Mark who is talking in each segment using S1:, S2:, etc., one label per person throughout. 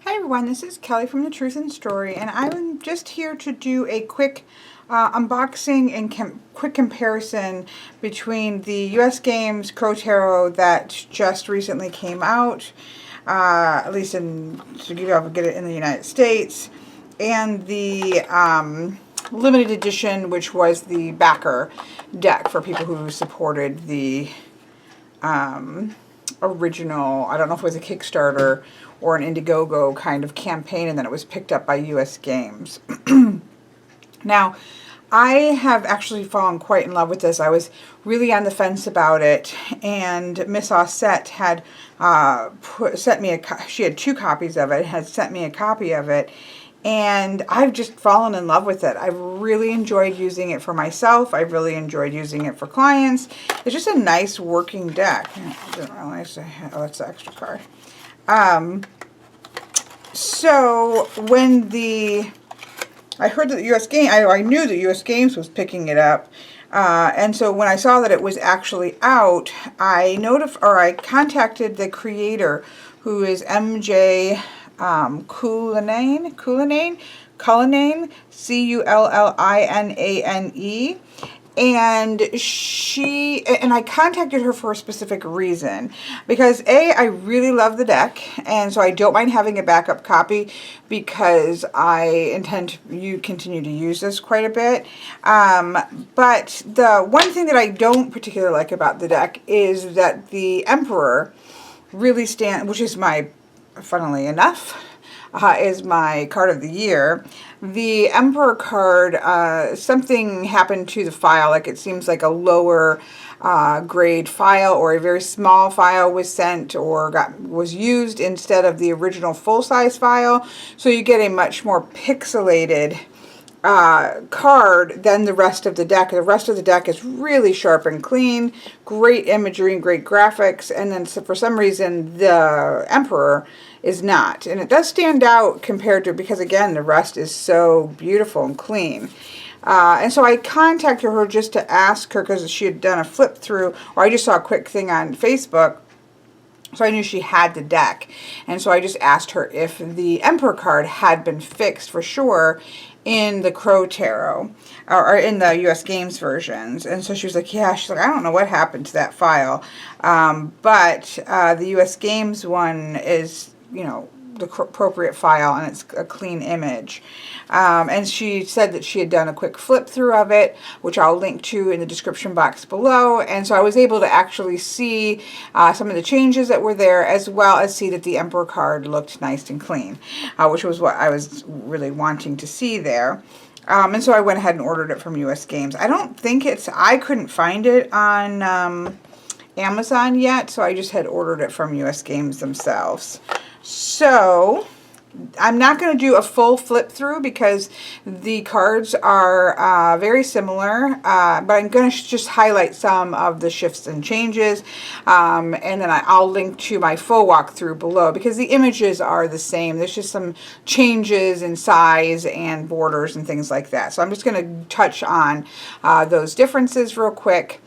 S1: Hi everyone, this is Kelly from The Truth and Story, and I'm just here to do a quick unboxing and quick comparison between the US Games Crow Tarot that just recently came out, at least to get it in the United States, and the limited edition, which was the backer deck for people who supported the original, I don't know if it was a Kickstarter or an Indiegogo kind of campaign, and then it was picked up by US Games. Now, I have actually fallen quite in love with this. I was really on the fence about it, and Miss Auset had sent me she had 2 copies of it, had sent me a copy of it, and I've just fallen in love with it. I've really enjoyed using it for myself. I've really enjoyed using it for clients. It's just a nice working deck. I didn't realize oh, that's the extra card. So when I heard that the US Games, I knew that US Games was picking it up, and so when I saw that it was actually out, I contacted the creator, who is MJ Cullinane, Cullinane, and I contacted her for a specific reason, because I really love the deck, and so I don't mind having a backup copy because I intend to continue to use this quite a bit. But the one thing that I don't particularly like about the deck is that the Emperor really which is funnily enough, is my card of the year. The Emperor card, something happened to the file, like it seems like a lower grade file or a very small file was sent or was used instead of the original full-size file, so you get a much more pixelated card than the rest of the deck. The rest of the deck is really sharp and clean, great imagery and great graphics, and then for some reason the Emperor is not. And it does stand out compared to, because again, the rest is so beautiful and clean. And so I contacted her just to ask her, because she had done a flip through, or I just saw a quick thing on Facebook, so I knew she had the deck. And so I just asked her if the Emperor card had been fixed for sure in the Crow Tarot, or in the US Games versions. And so she was like, yeah, she's like, I don't know what happened to that file. But the US Games one is, the appropriate file, and it's a clean image. And she said that she had done a quick flip through of it, which I'll link to in the description box below. And so I was able to actually see some of the changes that were there, as well as see that the Emperor card looked nice and clean, which was what I was really wanting to see there. And so I went ahead and ordered it from US Games. I couldn't find it on Amazon yet, so I just had ordered it from US Games themselves. So I'm not going to do a full flip through because the cards are very similar, but I'm going to just highlight some of the shifts and changes, and then I'll link to my full walkthrough below, because the images are the same. There's just some changes in size and borders and things like that. So I'm just going to touch on those differences real quick.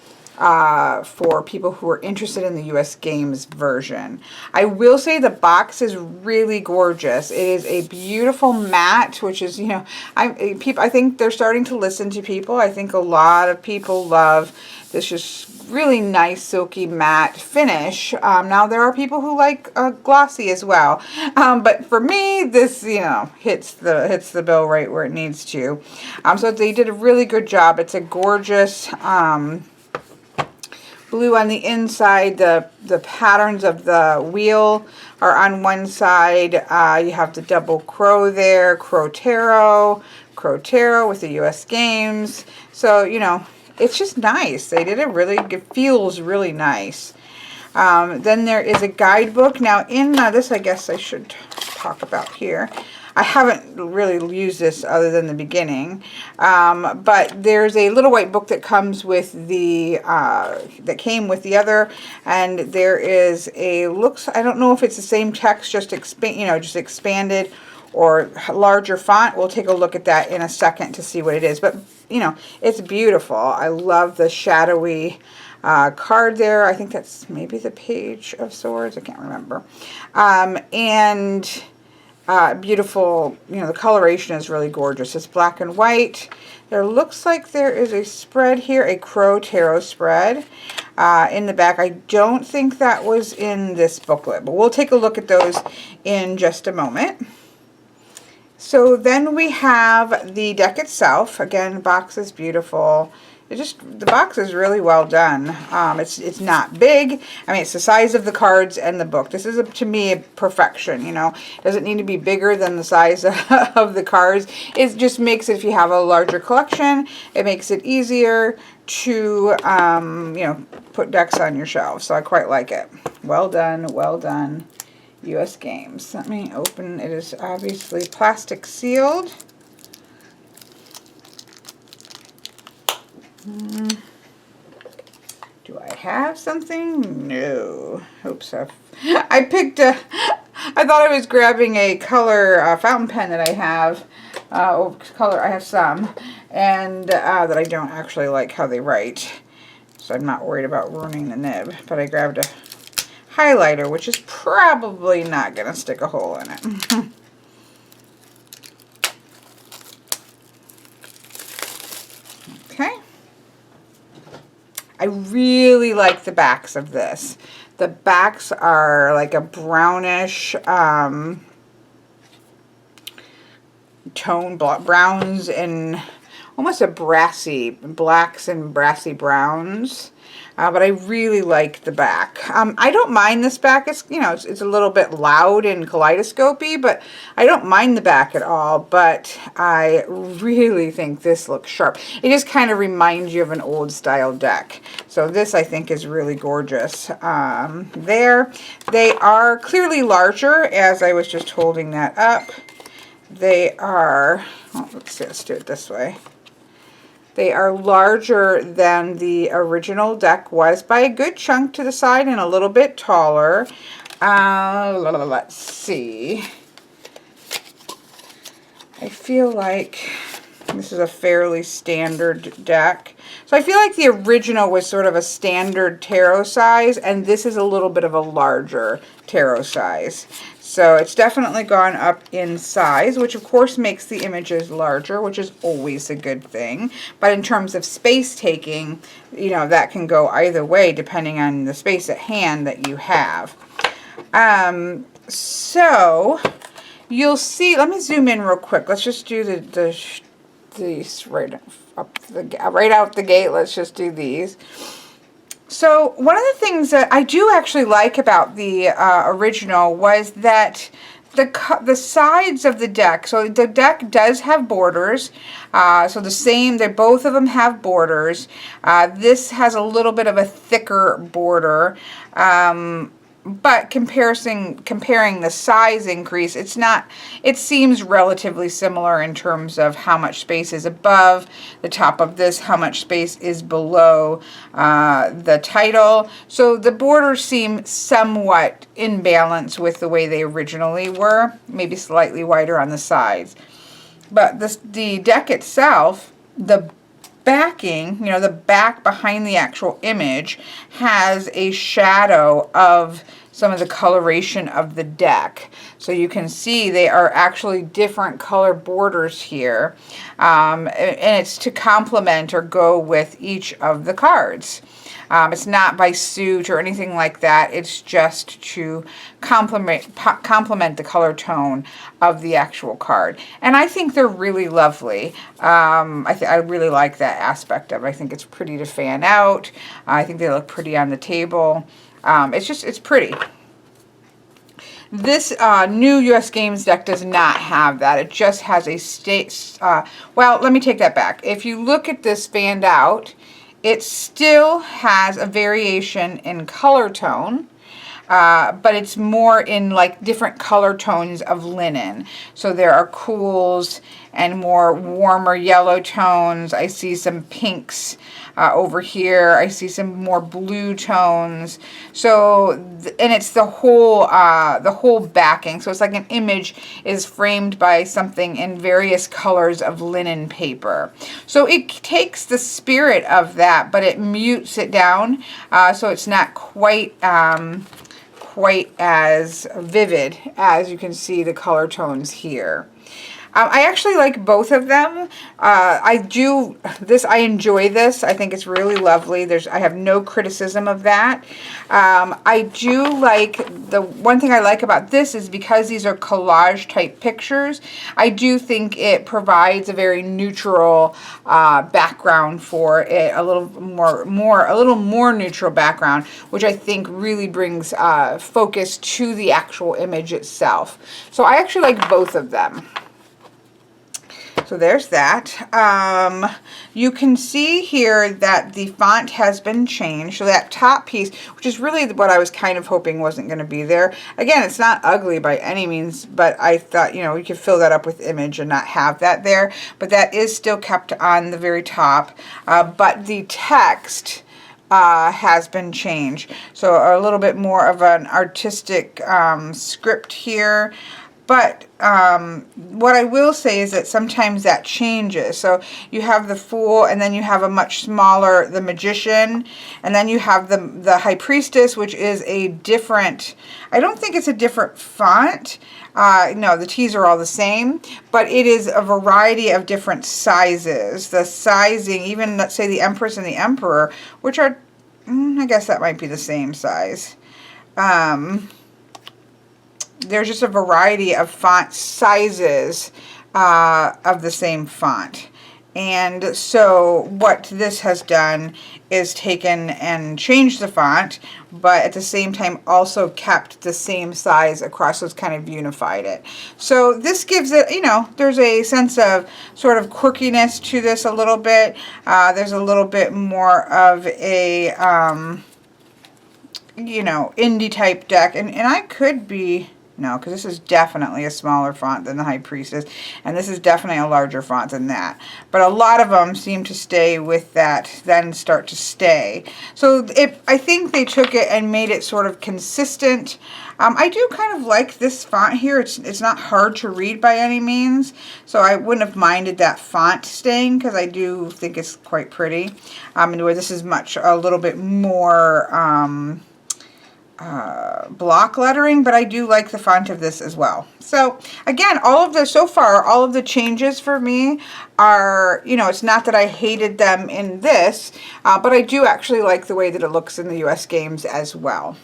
S1: For people who are interested in the US Games version. I will say the box is really gorgeous. It is a beautiful matte, which is, I think they're starting to listen to people. I think a lot of people love this just really nice silky matte finish. Now there are people who like glossy as well, but for me this hits the bill right where it needs to. So they did a really good job. It's a gorgeous blue on the inside. The patterns of the wheel are on one side. You have the double crow there, Crow Tarot with the US Games. So, it's just nice. They did it feels really nice. Then there is a guidebook. Now in this, I guess I should talk about here. I haven't really used this other than the beginning, but there's a little white book that comes with that came with the other, and there is I don't know if it's the same text, just expanded or larger font. We'll take a look at that in a second to see what it is, but it's beautiful. I love the shadowy card there. I think that's maybe the Page of Swords. I can't remember. And beautiful, you know, the coloration is really gorgeous. It's black and white. There looks like there is a spread here, a Crow Tarot spread in the back. I don't think that was in this booklet, but we'll take a look at those in just a moment. So then we have the deck itself. Again, the box is beautiful. The box is really well done. It's not big. I mean, it's the size of the cards and the book. This is, to me, a perfection, you know. It doesn't need to be bigger than the size of the cards. It just makes it, if you have a larger collection, it makes it easier to, you know, put decks on your shelf. So I quite like it. Well done, well done, US Games. Let me open. It is obviously plastic sealed. Do I have something? No. Oops. I picked a... I thought I was grabbing a color fountain pen that I have. I have some. And that I don't actually like how they write. So I'm not worried about ruining the nib. But I grabbed a highlighter, which is probably not going to stick a hole in it. Okay. I really like the backs of this. The backs are like a brownish tone, browns and almost a brassy, blacks and brassy browns. But I really like the back. I don't mind this back. It's, you know, it's a little bit loud and kaleidoscopy, but I don't mind the back at all. But I really think this looks sharp. It just kind of reminds you of an old style deck. So this, I think, is really gorgeous. There, they are clearly larger, as I was just holding that up. They are, oh, let's do it this way. They are larger than the original deck was by a good chunk to the side and a little bit taller. Let's see. I feel like this is a fairly standard deck. So I feel like the original was sort of a standard tarot size, and this is a little bit of a larger tarot size. So it's definitely gone up in size, which of course makes the images larger, which is always a good thing. But in terms of space taking, you know, that can go either way depending on the space at hand that you have. So you'll see, let me zoom in real quick. Let's just do these right out the gate. Let's just do these. So one of the things that I do actually like about the original was that the sides of the deck, so the deck does have borders, so the same, both of them have borders. This has a little bit of a thicker border, but comparing the size increase, it seems relatively similar in terms of how much space is above the top of this, how much space is below the title. So the borders seem somewhat in balance with the way they originally were, maybe slightly wider on the sides. But the deck itself, the backing, you know, the back behind the actual image has a shadow of some of the coloration of the deck. So you can see they are actually different color borders here. And it's to complement or go with each of the cards. It's not by suit or anything like that. It's just to complement the color tone of the actual card. And I think they're really lovely. I really like that aspect of it. I think it's pretty to fan out. I think they look pretty on the table. It's pretty. This new US Games deck does not have that. It just has a well, let me take that back. If you look at this fanned out, it still has a variation in color tone, but it's more in like different color tones of linen. So there are cools and more warmer yellow tones. I see some pinks over here. I see some more blue tones. So, and it's the whole backing. So it's like an image is framed by something in various colors of linen paper. So it takes the spirit of that, but it mutes it down. So it's not quite quite as vivid as you can see the color tones here. I actually like both of them. I enjoy this. I think it's really lovely. I have no criticism of that. I do like, the one thing I like about this is because these are collage type pictures, I do think it provides a very neutral background for it, a little more neutral background, which I think really brings focus to the actual image itself. So I actually like both of them. So there's that. You can see here that the font has been changed. So that top piece, which is really what I was kind of hoping wasn't going to be there. Again, it's not ugly by any means, but I thought, you know, we could fill that up with image and not have that there. But that is still kept on the very top. But the text has been changed. So a little bit more of an artistic script here. But what I will say is that sometimes that changes. So you have the Fool, and then you have a much smaller, the Magician, and then you have the High Priestess, which is a different, I don't think it's a different font. No, the T's are all the same, but it is a variety of different sizes. The sizing, even let's say the Empress and the Emperor, which are, I guess that might be the same size. There's just a variety of font sizes of the same font. And so what this has done is taken and changed the font, but at the same time also kept the same size across, so it's kind of unified it. So this gives it, you know, there's a sense of sort of quirkiness to this a little bit. There's a little bit more of a, you know, indie type deck. And I could be... No, because this is definitely a smaller font than the High Priestess, and this is definitely a larger font than that. But a lot of them seem to stay with that, then start to stay. So I think they took it and made it sort of consistent. I do kind of like this font here. It's not hard to read by any means, so I wouldn't have minded that font staying, because I do think it's quite pretty. And where this is a little bit more... block lettering, but I do like the font of this as well. So again, so far, all of the changes for me are, you know, it's not that I hated them in this, but I do actually like the way that it looks in the US games as well.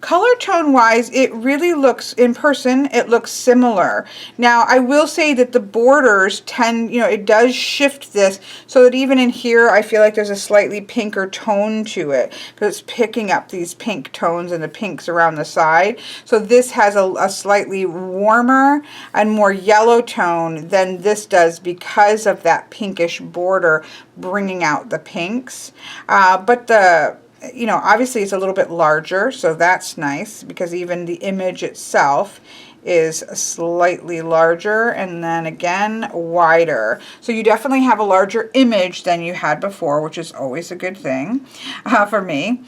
S1: Color tone wise, it really looks, in person, it looks similar. Now, I will say that the borders tend, you know, it does shift this so that even in here, I feel like there's a slightly pinker tone to it, because it's picking up these pink tones and the pinks around the side. So this has a slightly warmer and more yellow tone than this does because of that pinkish border bringing out the pinks. But you know, obviously it's a little bit larger, so that's nice, because even the image itself is slightly larger, and then again wider. So you definitely have a larger image than you had before, which is always a good thing for me.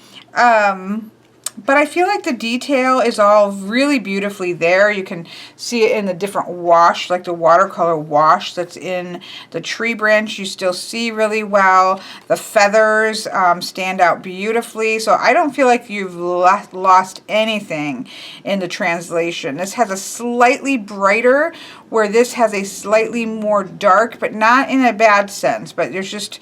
S1: But I feel like the detail is all really beautifully there. You can see it in the different wash, like the watercolor wash that's in the tree branch. You still see really well. The feathers stand out beautifully. So I don't feel like you've lost anything in the translation. This has a slightly brighter, where this has a slightly more dark, but not in a bad sense. But there's just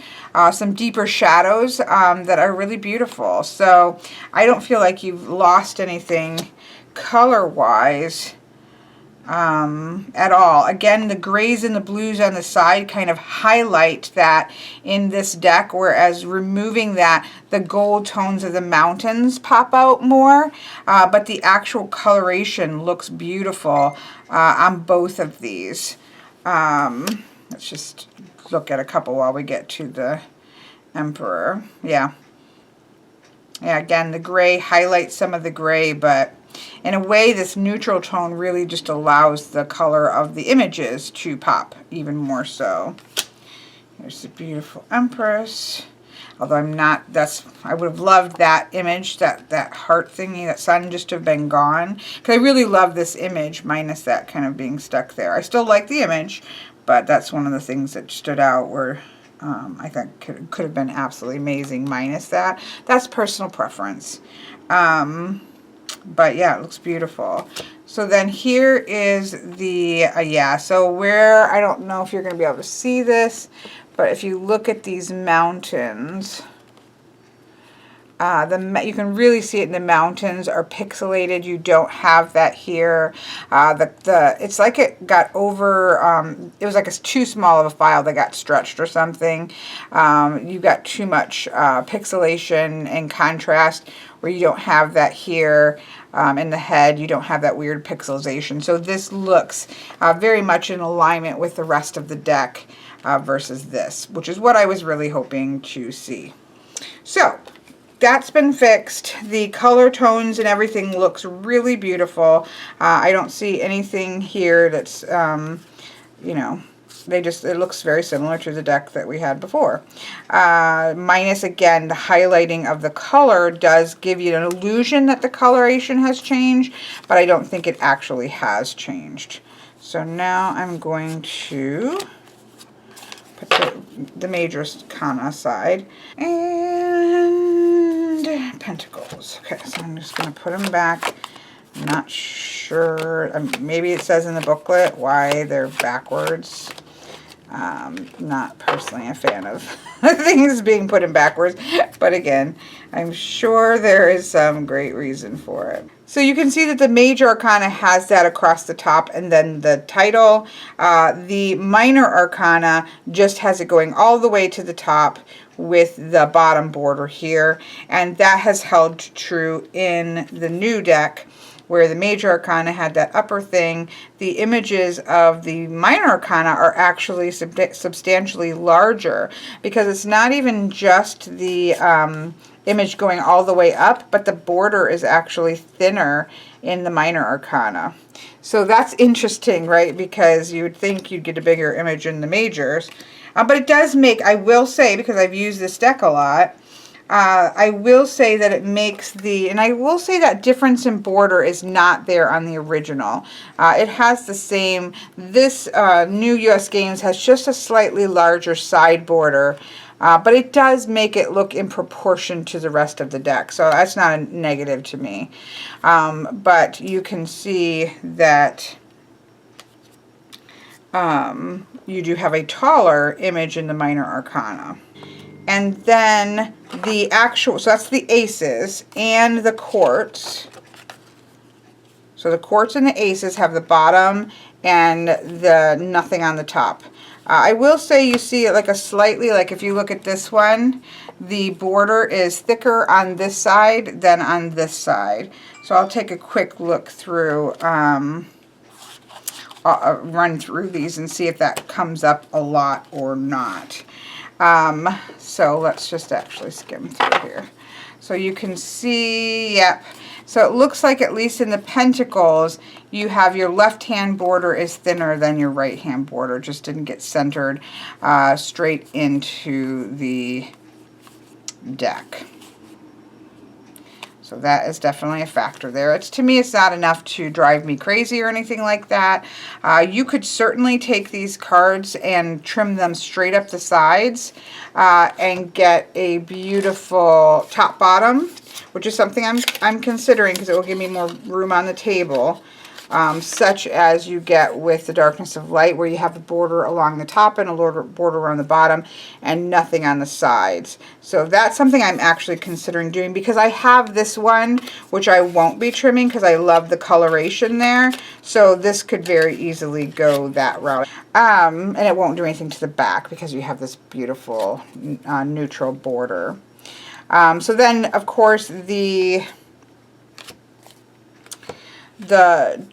S1: some deeper shadows that are really beautiful. So I don't feel like you've lost anything color-wise at all. Again, the grays and the blues on the side kind of highlight that in this deck, whereas removing that, the gold tones of the mountains pop out more, but the actual coloration looks beautiful on both of these. Let's just look at a couple while we get to the Emperor. Yeah, again, the gray highlights some of the gray, but in a way, this neutral tone really just allows the color of the images to pop even more so. Here's the beautiful Empress. Although I would have loved that image, that heart thingy, that sun just to have been gone. Because I really love this image, minus that kind of being stuck there. I still like the image, but that's one of the things that stood out, where I think could have been absolutely amazing minus that. That's personal preference. But yeah, it looks beautiful. So then here is the, yeah, so where, I don't know if you're going to be able to see this, but if you look at these mountains, you can really see it in the mountains are pixelated. You don't have that here. It's like it got over, it was like it's too small of a file that got stretched or something. You got too much pixelation and contrast where you don't have that here. In the head, you don't have that weird pixelization. So this looks very much in alignment with the rest of the deck versus this, which is what I was really hoping to see. So that's been fixed. The color tones and everything looks really beautiful. I don't see anything here that's, you know, it looks very similar to the deck that we had before. Minus, again, the highlighting of the color does give you an illusion that the coloration has changed, but I don't think it actually has changed. So now I'm going to put the major Arcana aside, and pentacles. Okay, so I'm just going to put them back. I'm not sure, maybe it says in the booklet why they're backwards. Not personally a fan of things being put in backwards, but again, I'm sure there is some great reason for it. So you can see that the major arcana has that across the top and then the title. The minor arcana just has it going all the way to the top with the bottom border here, and that has held true in the new deck, where the major arcana had that upper thing. The images of the minor arcana are actually substantially larger, because it's not even just the image going all the way up, but the border is actually thinner in the minor arcana. So that's interesting, right? Because you would think you'd get a bigger image in the majors. But it does make, I will say, because I've used this deck a lot, I will say that it makes and I will say that difference in border is not there on the original. It has the same, this new US Games has just a slightly larger side border, but it does make it look in proportion to the rest of the deck. So that's not a negative to me. But you can see that you do have a taller image in the minor arcana. And then the actual, so that's the aces and the courts. So the courts and the aces have the bottom and the nothing on the top. I will say you see it like a slightly, like if you look at this one, the border is thicker on this side than on this side. So I'll take a quick look through, run through these and see if that comes up a lot or not. So let's just actually skim through here. So you can see, yep. So it looks like at least in the pentacles, you have your left-hand border is thinner than your right-hand border. Just didn't get centered straight into the deck. So that is definitely a factor there. To me, it's not enough to drive me crazy or anything like that. You could certainly take these cards and trim them straight up the sides and get a beautiful top bottom, which is something I'm considering because it will give me more room on the table. Such as you get with the Darkness of Light, where you have the border along the top and a border around the bottom and nothing on the sides. So that's something I'm actually considering doing, because I have this one, which I won't be trimming because I love the coloration there. So this could very easily go that route. And it won't do anything to the back because you have this beautiful neutral border. So then, of course, the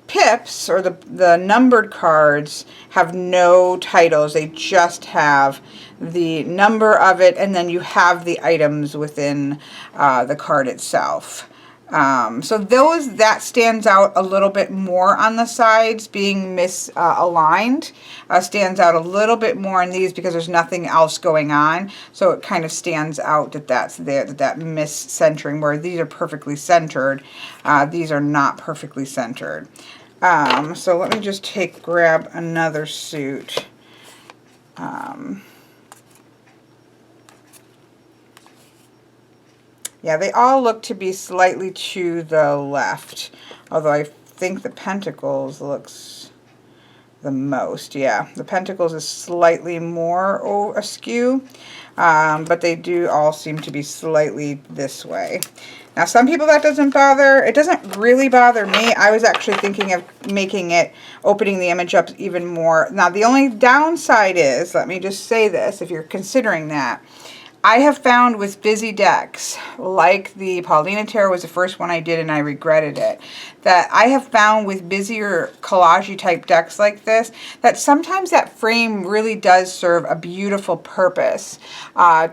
S1: pips, or the numbered cards, have no titles. They just have the number of it, and then you have the items within the card itself. So that stands out a little bit more on the sides. Being misaligned stands out a little bit more in these because there's nothing else going on. So it kind of stands out that that's there, that mis-centering, where these are perfectly centered. These are not perfectly centered. So let me just grab another suit. Yeah, they all look to be slightly to the left, although I think the Pentacles looks the most. Yeah, the Pentacles is slightly more askew, but they do all seem to be slightly this way. Now, some people that doesn't bother. It doesn't really bother me. I was actually thinking of opening the image up even more. Now, the only downside is, let me just say this, if you're considering that, I have found with busy decks, like the Paulina Tarot was the first one I did and I regretted it, that I have found with busier collage type decks like this, that sometimes that frame really does serve a beautiful purpose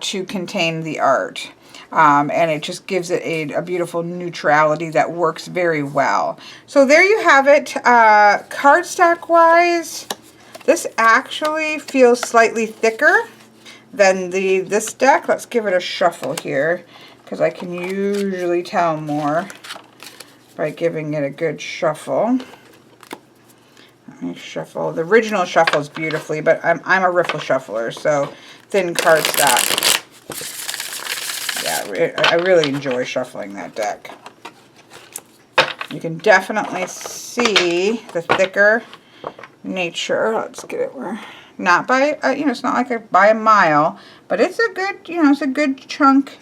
S1: to contain the art. And it just gives it a beautiful neutrality that works very well. So there you have it. Cardstock wise, this actually feels slightly thicker than this deck. Let's give it a shuffle here, because I can usually tell more by giving it a good shuffle. Let me shuffle. The original shuffles beautifully, but I'm a riffle shuffler, so thin cardstock. Yeah, I really enjoy shuffling that deck. You can definitely see the thicker nature. Let's get it where, not by, it's not like by a mile, but it's a good, it's a good chunk.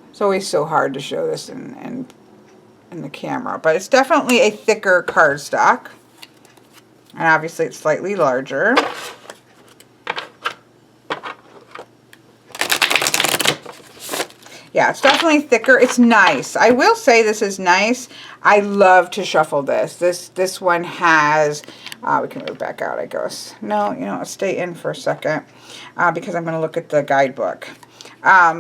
S1: It's always so hard to show this in the camera, but it's definitely a thicker cardstock. And obviously it's slightly larger. Yeah, it's definitely thicker. It's nice. I will say this is nice. I love to shuffle this. This one has, we can move back out, I guess. No, I'll stay in for a second because I'm going to look at the guidebook.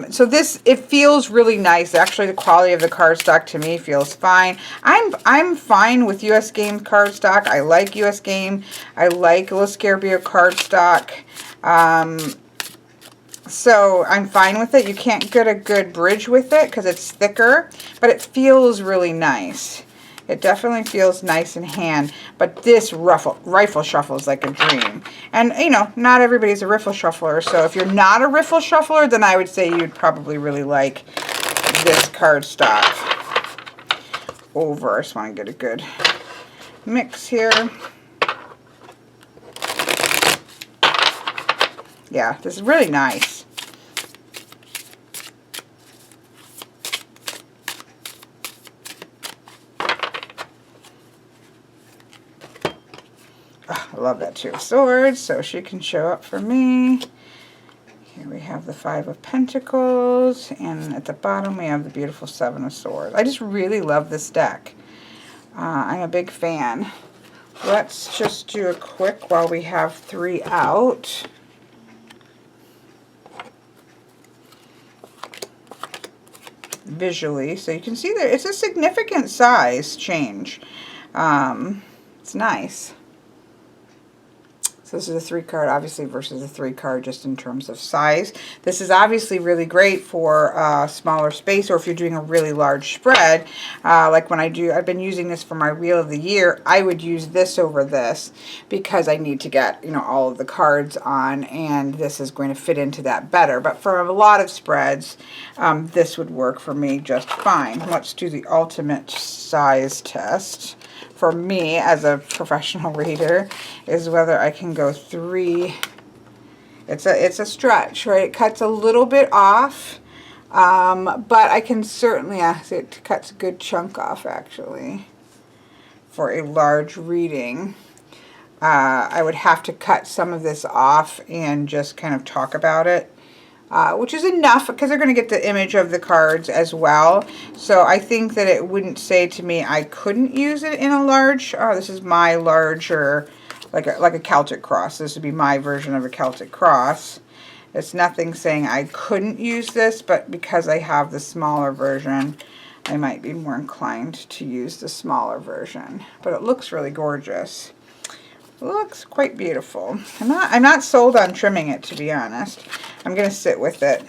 S1: So this, it feels really nice. Actually, the quality of the cardstock to me feels fine. I'm fine with US Game cardstock. I like US Game. I like Lascarbia cardstock. So I'm fine with it. You can't get a good bridge with it because it's thicker, but it feels really nice. It definitely feels nice in hand, but this rifle shuffle is like a dream. And, not everybody's a riffle shuffler, so if you're not a riffle shuffler, then I would say you'd probably really like this cardstock over. I just want to get a good mix here. Yeah, this is really nice. Oh, I love that Two of Swords, so she can show up for me. Here we have the Five of Pentacles, and at the bottom we have the beautiful Seven of Swords. I just really love this deck. I'm a big fan. Let's just do a quick while we have 3 out. Visually, so you can see that it's a significant size change. It's nice. So this is a 3 card, obviously, versus a 3 card just in terms of size. This is obviously really great for smaller space, or if you're doing a really large spread. Like when I've been using this for my Wheel of the Year, I would use this over this because I need to get, all of the cards on, and this is going to fit into that better. But for a lot of spreads, this would work for me just fine. Let's do the ultimate size test. For me, as a professional reader, is whether I can go 3. It's a stretch, right? It cuts a little bit off, but I can certainly, it cuts a good chunk off, actually, for a large reading. I would have to cut some of this off and just kind of talk about it. Which is enough because they're going to get the image of the cards as well. So I think that it wouldn't say to me I couldn't use it in a large. Oh, this is my larger, like a Celtic cross. This would be my version of a Celtic cross. It's nothing saying I couldn't use this, but because I have the smaller version, I might be more inclined to use the smaller version. But it looks really gorgeous. Looks quite beautiful. I'm not sold on trimming it, to be honest. I'm going to sit with it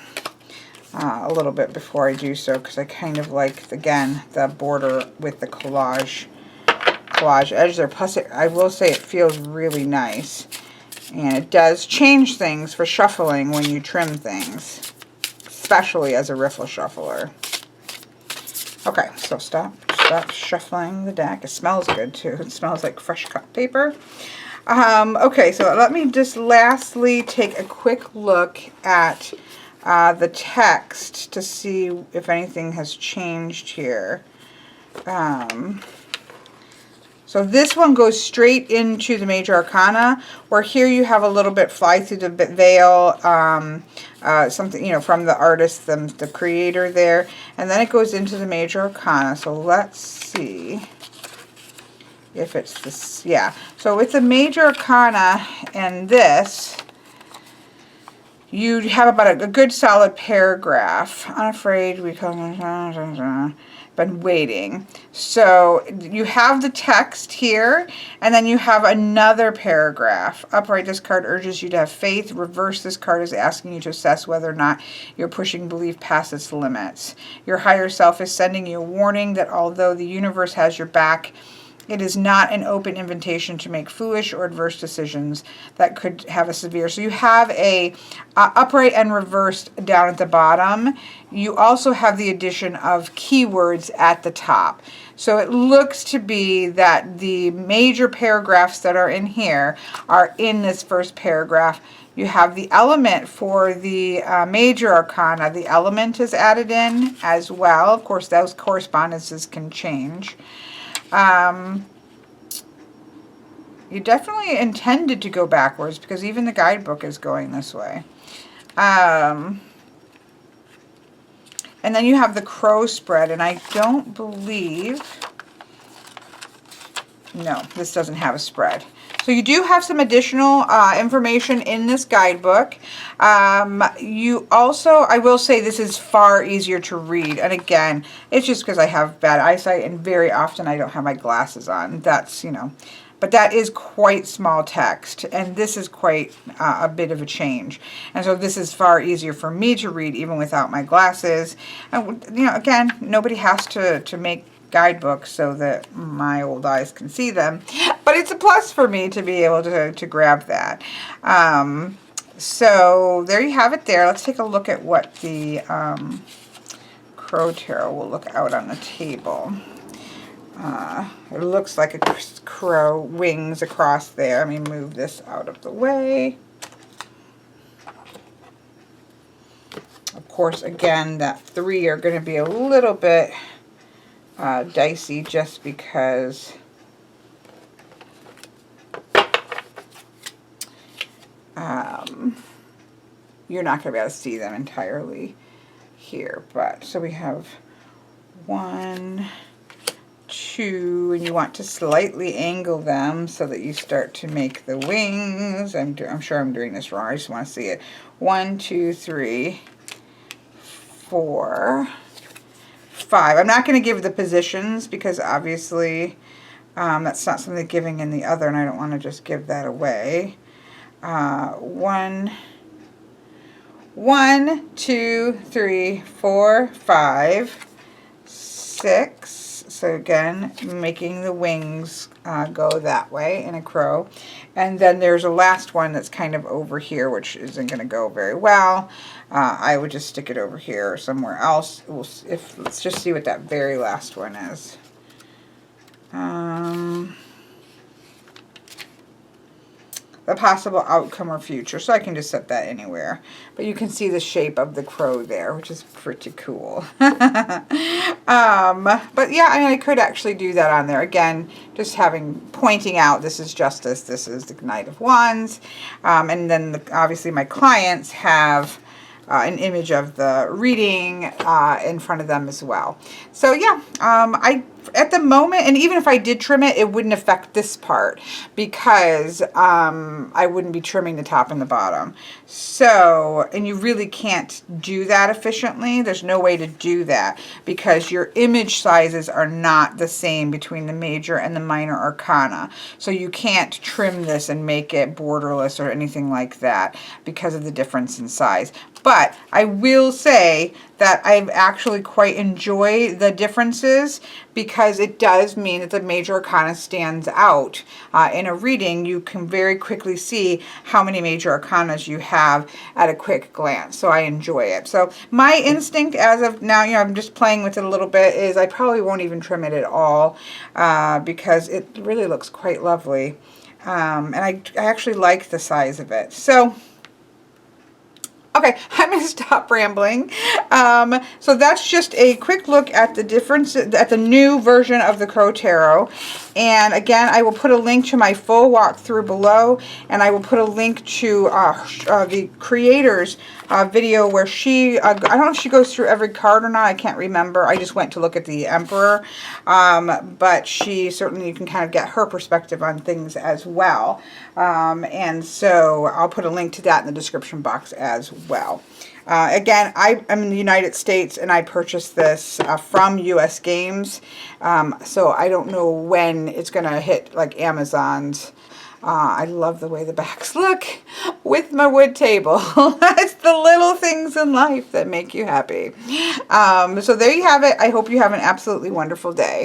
S1: a little bit before I do so, because I kind of like, again, the border with the collage edge there. Plus, I will say it feels really nice. And it does change things for shuffling when you trim things, especially as a riffle shuffler. Okay, so stop shuffling the deck. It smells good too. It smells like fresh cut paper. Okay, so let me just lastly take a quick look at the text to see if anything has changed here. So this one goes straight into the Major Arcana, where here you have a little bit fly through the veil, something, you know, from the artist, the creator there, and then it goes into the Major Arcana. So let's see if it's this. Yeah, so with the Major Arcana and this, you have about a good solid paragraph. Unafraid, we come, been waiting. So you have the text here, and then you have another paragraph. Upright, this card urges you to have faith. Reverse, this card is asking you to assess whether or not you're pushing belief past its limits. Your higher self is sending you a warning that although the universe has your back, it is not an open invitation to make foolish or adverse decisions that could have a severe. So you have a upright and reversed down at the bottom. You also have the addition of keywords at the top. So it looks to be that the major paragraphs that are in here are in this first paragraph. You have the element for the Major Arcana. The element is added in as well. Of course, those correspondences can change. You definitely intended to go backwards because even the guidebook is going this way. And then you have the crow spread, and I don't believe, no, this doesn't have a spread. So you do have some additional information in this guidebook. You also, I will say this is far easier to read. And again, it's just because I have bad eyesight and very often I don't have my glasses on. That's, you know, but that is quite small text. And this is quite a bit of a change. And so this is far easier for me to read even without my glasses. And, you know, again, nobody has to make guidebooks so that my old eyes can see them, but it's a plus for me to be able to grab that. So there you have it there. Let's take a look at what the Crow Tarot will look out on the table. It looks like a crow wings across there. Let me move this out of the way. Of course, again, that 3 are going to be a little bit dicey just because you're not going to be able to see them entirely here. But so we have 1, 2, and you want to slightly angle them so that you start to make the wings. I'm sure I'm doing this wrong. I just want to see it. 1, 2, 3, 4, 5. I'm not going to give the positions because obviously that's not something giving in the other, and I don't want to just give that away. 1, 2, 3, 4, 5, 6. So again, making the wings go that way in a crow. And then there's a last one that's kind of over here, which isn't going to go very well. I would just stick it over here or somewhere else. Let's just see what that very last one is. The possible outcome or future. So I can just set that anywhere. But you can see the shape of the crow there, which is pretty cool. But yeah, I mean, I could actually do that on there. Again, just pointing out this is Justice, this is the Knight of Wands. And then obviously my clients have an image of the reading in front of them as well. So yeah, at the moment, and even if I did trim it, it wouldn't affect this part because I wouldn't be trimming the top and the bottom. So, and you really can't do that efficiently. There's no way to do that because your image sizes are not the same between the Major and the Minor Arcana. So you can't trim this and make it borderless or anything like that because of the difference in size. But I will say that I actually quite enjoy the differences because it does mean that the major arcana stands out. In a reading, you can very quickly see how many major arcanas you have at a quick glance. So I enjoy it. So my instinct as of now, you know, I'm just playing with it a little bit, is I probably won't even trim it at all because it really looks quite lovely. And I actually like the size of it. So okay, I'm going to stop rambling. So that's just a quick look at the difference, at the new version of the Crow Tarot. And again, I will put a link to my full walkthrough below, and I will put a link to the creator's video where she, I don't know if she goes through every card or not, I can't remember. I just went to look at the Emperor, but she certainly, you can kind of get her perspective on things as well. And so I'll put a link to that in the description box as well. Again, I am in the United States, and I purchased this from US Games, so I don't know when it's going to hit like Amazon's. I love the way the backs look with my wood table. It's the little things in life that make you happy. So there you have it. I hope you have an absolutely wonderful day.